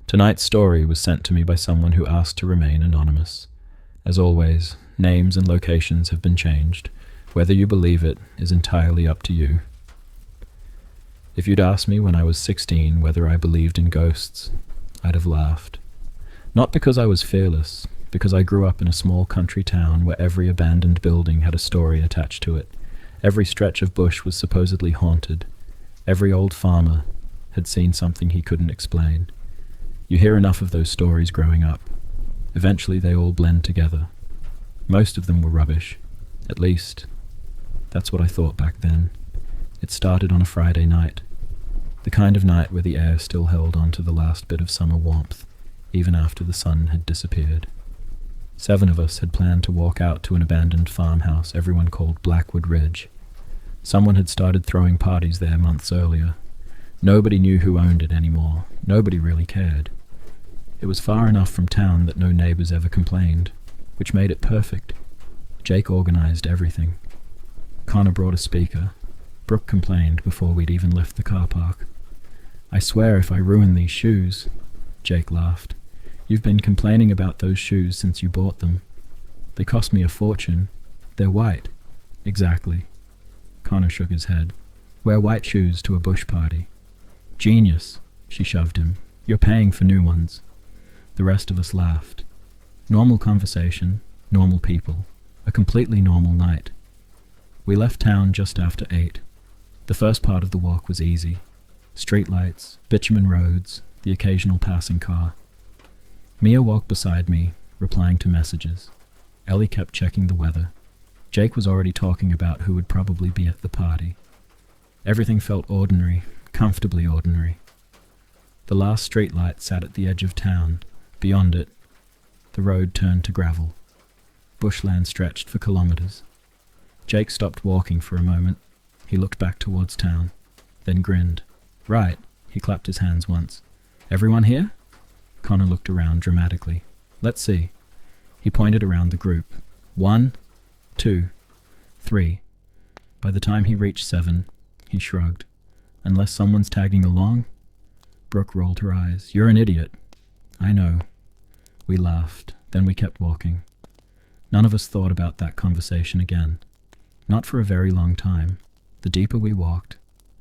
Tonight's story was sent to me by someone who asked to remain anonymous. As always, names and locations have been changed. Whether you believe it is entirely up to you. If you'd asked me when I was 16 whether I believed in ghosts, I'd have laughed. Not because I was fearless, because I grew up in a small country town where every abandoned building had a story attached to it. Every stretch of bush was supposedly haunted. Every old farmer had seen something he couldn't explain. You hear enough of those stories growing up. Eventually they all blend together. Most of them were rubbish. At least, that's what I thought back then. It started on a Friday night. The kind of night where the air still held on to the last bit of summer warmth, even after the sun had disappeared. 7 of us had planned to walk out to an abandoned farmhouse everyone called Blackwood Ridge. Someone had started throwing parties there months earlier. Nobody knew who owned it anymore. Nobody really cared. It was far enough from town that no neighbors ever complained, which made it perfect. Jake organized everything. Connor brought a speaker. Brooke complained before we'd even left the car park. "I swear if I ruin these shoes," Jake laughed. "You've been complaining about those shoes since you bought them. They cost me a fortune. They're white." "Exactly." Connor shook his head. "Wear white shoes to a bush party." "Genius," she shoved him. "You're paying for new ones." The rest of us laughed. Normal conversation, normal people, a completely normal night. We left town just after 8. The first part of the walk was easy. Streetlights, bitumen roads, the occasional passing car. Mia walked beside me, replying to messages. Ellie kept checking the weather. Jake was already talking about who would probably be at the party. Everything felt ordinary, comfortably ordinary. The last streetlight sat at the edge of town. Beyond it, the road turned to gravel. Bushland stretched for kilometers. Jake stopped walking for a moment. He looked back towards town, then grinned. "Right," he clapped his hands once. "Everyone here?" Connor looked around dramatically. "Let's see." He pointed around the group. 1, 2, 3. By the time he reached 7, he shrugged. "Unless someone's tagging along?" Brooke rolled her eyes. "You're an idiot." "I know." We laughed, then we kept walking. None of us thought about that conversation again. Not for a very long time. The deeper we walked,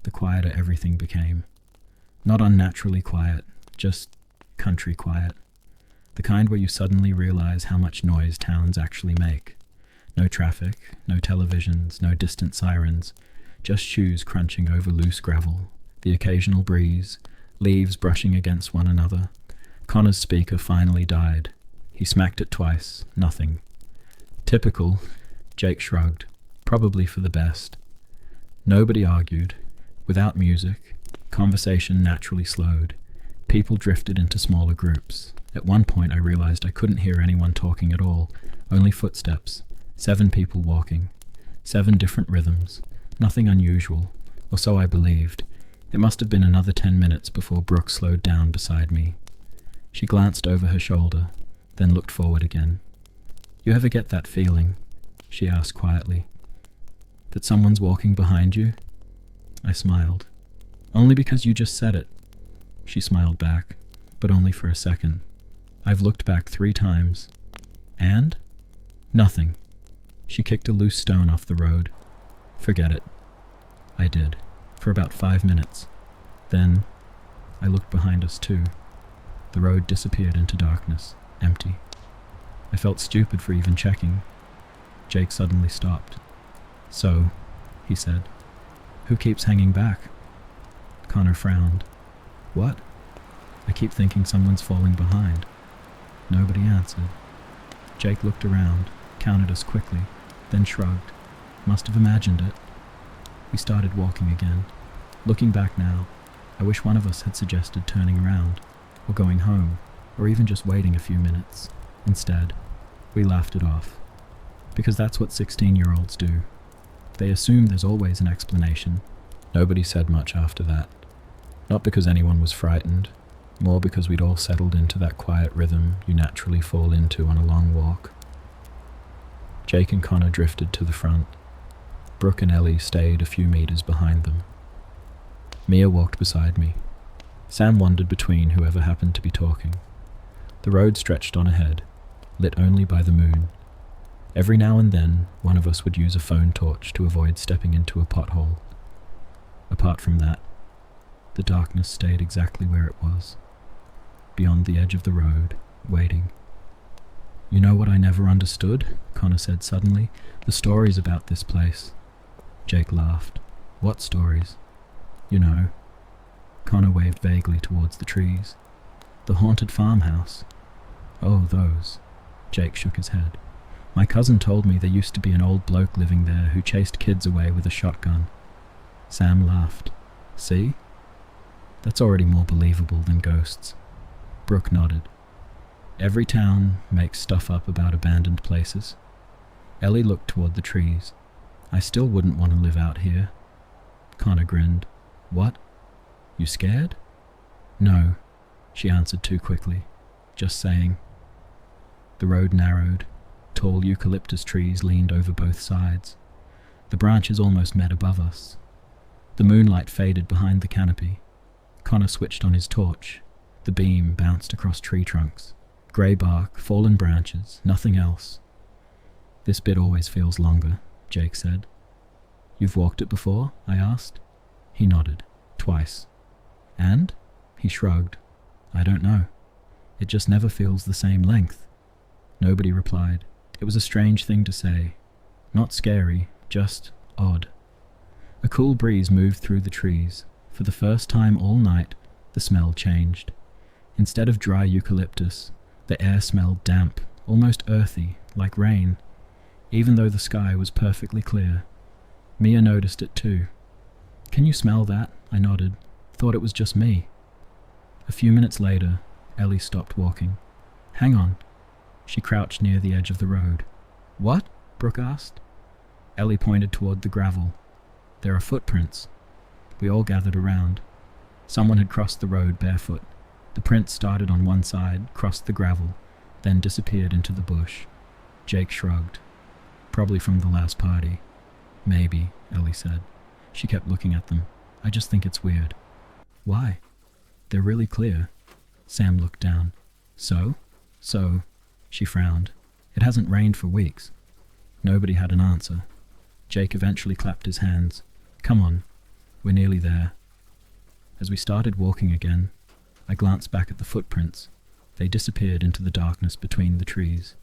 the quieter everything became. Not unnaturally quiet, just country quiet. The kind where you suddenly realize how much noise towns actually make. No traffic, no televisions, no distant sirens, just shoes crunching over loose gravel, the occasional breeze, leaves brushing against one another. Connor's speaker finally died. He smacked it twice. Nothing. "Typical," Jake shrugged. "Probably for the best." Nobody argued. Without music, conversation naturally slowed. People drifted into smaller groups. At one point I realized I couldn't hear anyone talking at all, only footsteps. 7 people walking. 7 different rhythms. Nothing unusual, or so I believed. It must have been another 10 minutes before Brooke slowed down beside me. She glanced over her shoulder, then looked forward again. "You ever get that feeling?" she asked quietly. "That someone's walking behind you?" I smiled. "Only because you just said it." She smiled back, but only for a second. "I've looked back 3 times. And? Nothing." She kicked a loose stone off the road. "Forget it." I did, for about 5 minutes. Then, I looked behind us too. The road disappeared into darkness, empty. I felt stupid for even checking. Jake suddenly stopped. "So," he said, "who keeps hanging back?" Connor frowned. "What?" "I keep thinking someone's falling behind." Nobody answered. Jake looked around, counted us quickly, then shrugged. Must have imagined it. We started walking again. Looking back now, I wish one of us had suggested turning around, or going home, or even just waiting a few minutes. Instead, we laughed it off. Because that's what 16-year-olds do. They assume there's always an explanation. Nobody said much after that. Not because anyone was frightened, more because we'd all settled into that quiet rhythm you naturally fall into on a long walk. Jake and Connor drifted to the front. Brooke and Ellie stayed a few meters behind them. Mia walked beside me. Sam wandered between whoever happened to be talking. The road stretched on ahead, lit only by the moon. Every now and then, one of us would use a phone torch to avoid stepping into a pothole. Apart from that, the darkness stayed exactly where it was, beyond the edge of the road, waiting. "You know what I never understood?" Connor said suddenly. "The stories about this place." Jake laughed. "What stories?" "You know." Connor waved vaguely towards the trees. "The haunted farmhouse." "Oh, those." Jake shook his head. "My cousin told me there used to be an old bloke living there who chased kids away with a shotgun." Sam laughed. "See? That's already more believable than ghosts." Brooke nodded. "Every town makes stuff up about abandoned places." Ellie looked toward the trees. "I still wouldn't want to live out here." Connor grinned. "What? You scared?" "No," she answered too quickly. "Just saying." The road narrowed. Tall eucalyptus trees leaned over both sides. The branches almost met above us. The moonlight faded behind the canopy. Connor switched on his torch. The beam bounced across tree trunks. Grey bark, fallen branches, nothing else. "This bit always feels longer," Jake said. "You've walked it before?" I asked. He nodded. "Twice." "And?" He shrugged. "I don't know. It just never feels the same length." Nobody replied. It was a strange thing to say. Not scary, just odd. A cool breeze moved through the trees. For the first time all night, the smell changed. Instead of dry eucalyptus, the air smelled damp, almost earthy, like rain, even though the sky was perfectly clear. Mia noticed it too. "Can you smell that?" I nodded. "Thought it was just me." A few minutes later, Ellie stopped walking. "Hang on." She crouched near the edge of the road. "What?" Brooke asked. Ellie pointed toward the gravel. "There are footprints." We all gathered around. Someone had crossed the road barefoot. The prints started on one side, crossed the gravel, then disappeared into the bush. Jake shrugged. "Probably from the last party." "Maybe," Ellie said. She kept looking at them. "I just think it's weird." "Why?" "They're really clear." Sam looked down. So? She frowned. "It hasn't rained for weeks." Nobody had an answer. Jake eventually clapped his hands. "Come on. We're nearly there." As we started walking again, I glanced back at the footprints. They disappeared into the darkness between the trees.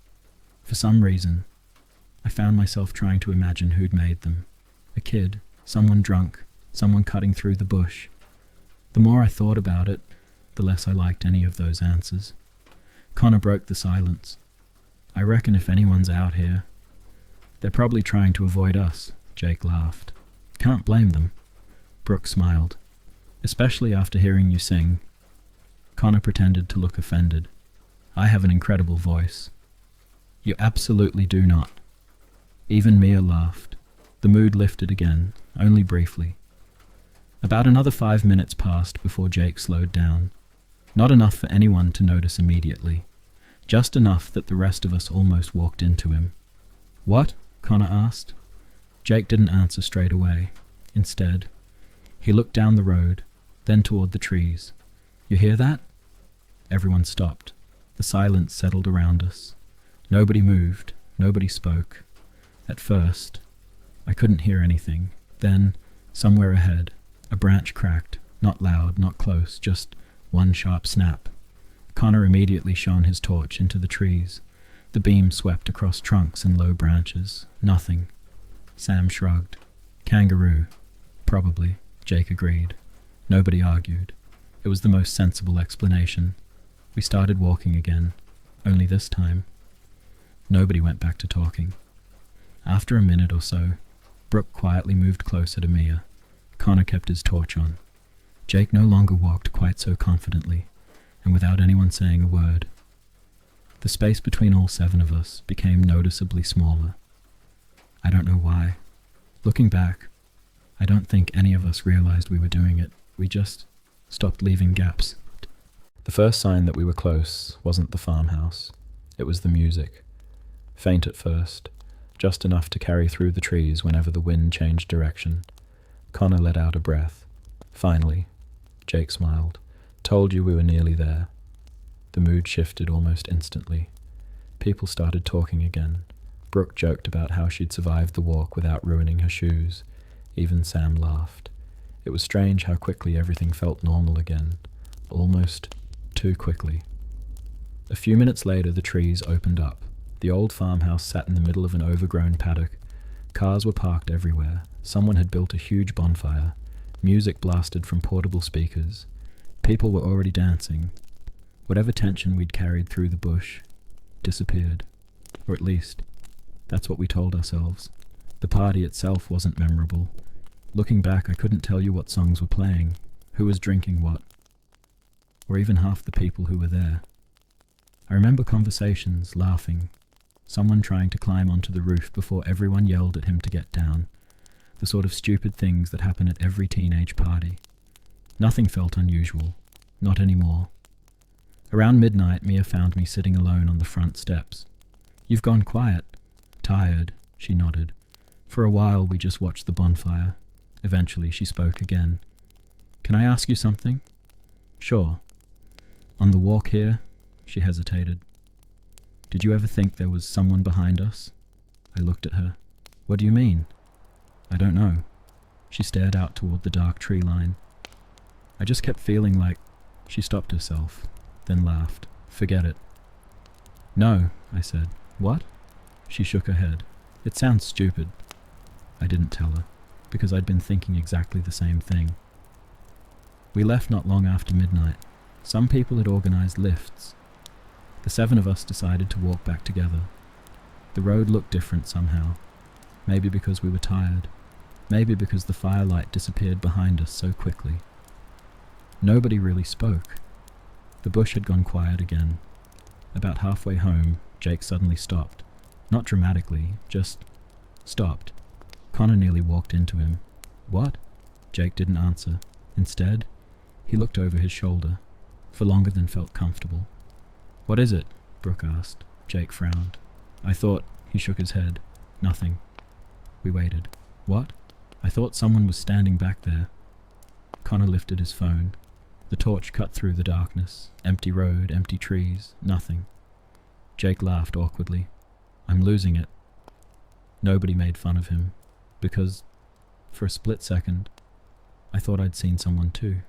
For some reason, I found myself trying to imagine who'd made them. A kid, someone drunk, someone cutting through the bush. The more I thought about it, the less I liked any of those answers. Connor broke the silence. "I reckon if anyone's out here, they're probably trying to avoid us." Jake laughed. "Can't blame them." Brooke smiled. "Especially after hearing you sing." Connor pretended to look offended. "I have an incredible voice." "You absolutely do not." Even Mia laughed. The mood lifted again, only briefly. About another 5 minutes passed before Jake slowed down. Not enough for anyone to notice immediately. Just enough that the rest of us almost walked into him. "What?" Connor asked. Jake didn't answer straight away. Instead, he looked down the road, then toward the trees. "You hear that?" Everyone stopped. The silence settled around us. Nobody moved. Nobody spoke. At first, I couldn't hear anything. Then, somewhere ahead, a branch cracked. Not loud, not close, just one sharp snap. Connor immediately shone his torch into the trees. The beam swept across trunks and low branches. Nothing. Sam shrugged. "Kangaroo." "Probably," Jake agreed. Nobody argued. It was the most sensible explanation. We started walking again, only this time, nobody went back to talking. After a minute or so, Brooke quietly moved closer to Mia. Connor kept his torch on. Jake no longer walked quite so confidently, and without anyone saying a word. The space between all 7 of us became noticeably smaller. I don't know why. Looking back, I don't think any of us realized we were doing it. We just stopped leaving gaps. The first sign that we were close wasn't the farmhouse. It was the music. Faint at first, just enough to carry through the trees whenever the wind changed direction. Connor let out a breath. Finally, Jake smiled. Told you we were nearly there. The mood shifted almost instantly. People started talking again. Brooke joked about how she'd survived the walk without ruining her shoes. Even Sam laughed. It was strange how quickly everything felt normal again. Almost too quickly. A few minutes later, the trees opened up. The old farmhouse sat in the middle of an overgrown paddock. Cars were parked everywhere. Someone had built a huge bonfire. Music blasted from portable speakers. People were already dancing. Whatever tension we'd carried through the bush disappeared. Or at least, that's what we told ourselves. The party itself wasn't memorable. Looking back, I couldn't tell you what songs were playing, who was drinking what, or even half the people who were there. I remember conversations, laughing, someone trying to climb onto the roof before everyone yelled at him to get down. The sort of stupid things that happen at every teenage party. Nothing felt unusual. Not anymore. Around midnight, Mia found me sitting alone on the front steps. "You've gone quiet." "Tired," she nodded. For a while, we just watched the bonfire. Eventually, she spoke again. "Can I ask you something?" "Sure." "On the walk here," she hesitated. "Did you ever think there was someone behind us?" I looked at her. "What do you mean?" "I don't know." She stared out toward the dark tree line. "I just kept feeling like—" She stopped herself, then laughed. "Forget it." "No," I said. "What?" She shook her head. "It sounds stupid." I didn't tell her, because I'd been thinking exactly the same thing. We left not long after midnight. Some people had organized lifts. The 7 of us decided to walk back together. The road looked different somehow. Maybe because we were tired. Maybe because the firelight disappeared behind us so quickly. Nobody really spoke. The bush had gone quiet again. About halfway home, Jake suddenly stopped. Not dramatically, just stopped. Connor nearly walked into him. "What?" Jake didn't answer. Instead, he looked over his shoulder, for longer than felt comfortable. "What is it?" Brooke asked. Jake frowned. "I thought—" He shook his head. "Nothing." We waited. "What?" "I thought someone was standing back there." Connor lifted his phone. The torch cut through the darkness. Empty road, empty trees, nothing. Jake laughed awkwardly. "I'm losing it." Nobody made fun of him, because, for a split second, I thought I'd seen someone too.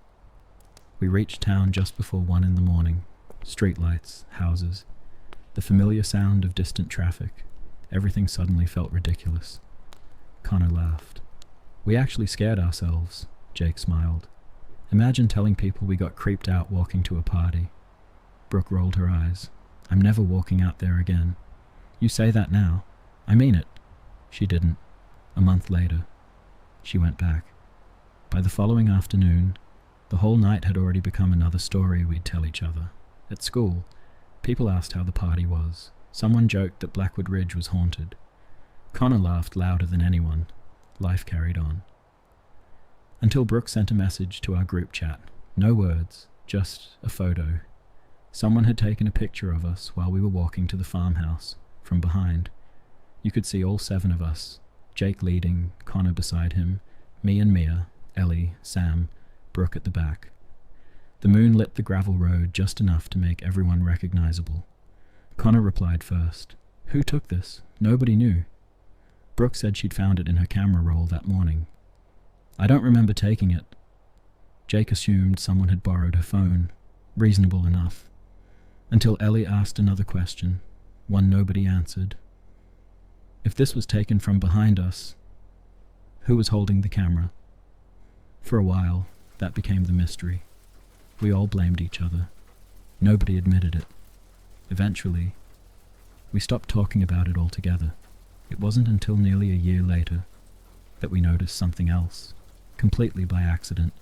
We reached town just before 1 in the morning. Streetlights, houses, the familiar sound of distant traffic. Everything suddenly felt ridiculous. Connor laughed. "We actually scared ourselves," Jake smiled. "Imagine telling people we got creeped out walking to a party." Brooke rolled her eyes. "I'm never walking out there again." "You say that now." "I mean it." She didn't. A month later, she went back. By the following afternoon, the whole night had already become another story we'd tell each other. At school, people asked how the party was. Someone joked that Blackwood Ridge was haunted. Connor laughed louder than anyone. Life carried on. Until Brooke sent a message to our group chat. No words, just a photo. Someone had taken a picture of us while we were walking to the farmhouse, from behind. You could see all 7 of us, Jake leading, Connor beside him, me and Mia, Ellie, Sam, Brooke at the back. The moon lit the gravel road just enough to make everyone recognizable. Connor replied first. "Who took this? Nobody knew." Brooke said she'd found it in her camera roll that morning. "I don't remember taking it." Jake assumed someone had borrowed her phone. Reasonable enough. Until Ellie asked another question, one nobody answered. If this was taken from behind us, who was holding the camera? For a while, that became the mystery. We all blamed each other. Nobody admitted it. Eventually, we stopped talking about it altogether. It wasn't until nearly a year later that we noticed something else, completely by accident.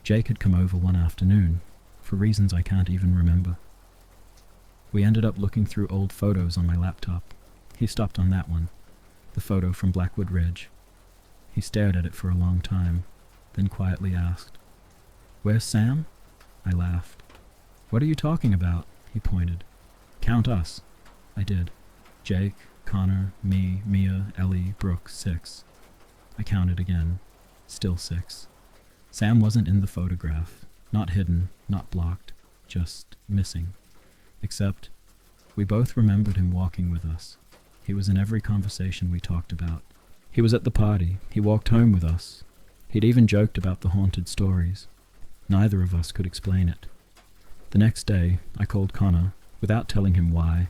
Jake had come over one afternoon, for reasons I can't even remember. We ended up looking through old photos on my laptop. He stopped on that one, the photo from Blackwood Ridge. He stared at it for a long time, then quietly asked, "Where's Sam?" I laughed. "What are you talking about?" He pointed. "Count us." I did. Jake, Connor, me, Mia, Ellie, Brooke, 6. I counted again. Still 6. Sam wasn't in the photograph. Not hidden, not blocked, just missing. Except, we both remembered him walking with us. He was in every conversation we talked about. He was at the party. He walked home with us. He'd even joked about the haunted stories. Neither of us could explain it. The next day, I called Connor, without telling him why.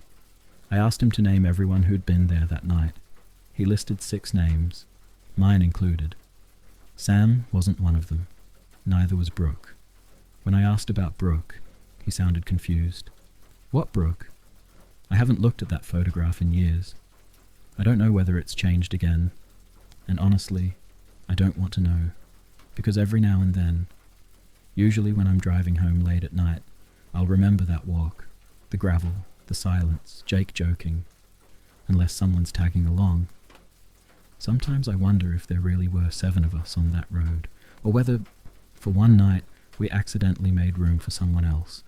I asked him to name everyone who'd been there that night. He listed 6 names, mine included. Sam wasn't one of them. Neither was Brooke. When I asked about Brooke, he sounded confused. What Brooke? I haven't looked at that photograph in years. I don't know whether it's changed again. And honestly, I don't want to know. Because every now and then, usually when I'm driving home late at night, I'll remember that walk, the gravel, the silence, Jake joking, unless someone's tagging along. Sometimes I wonder if there really were 7 of us on that road, or whether, for one night, we accidentally made room for someone else.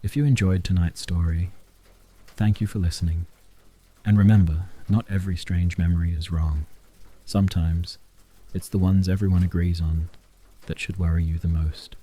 If you enjoyed tonight's story, thank you for listening. And remember, not every strange memory is wrong. Sometimes, it's the ones everyone agrees on that should worry you the most.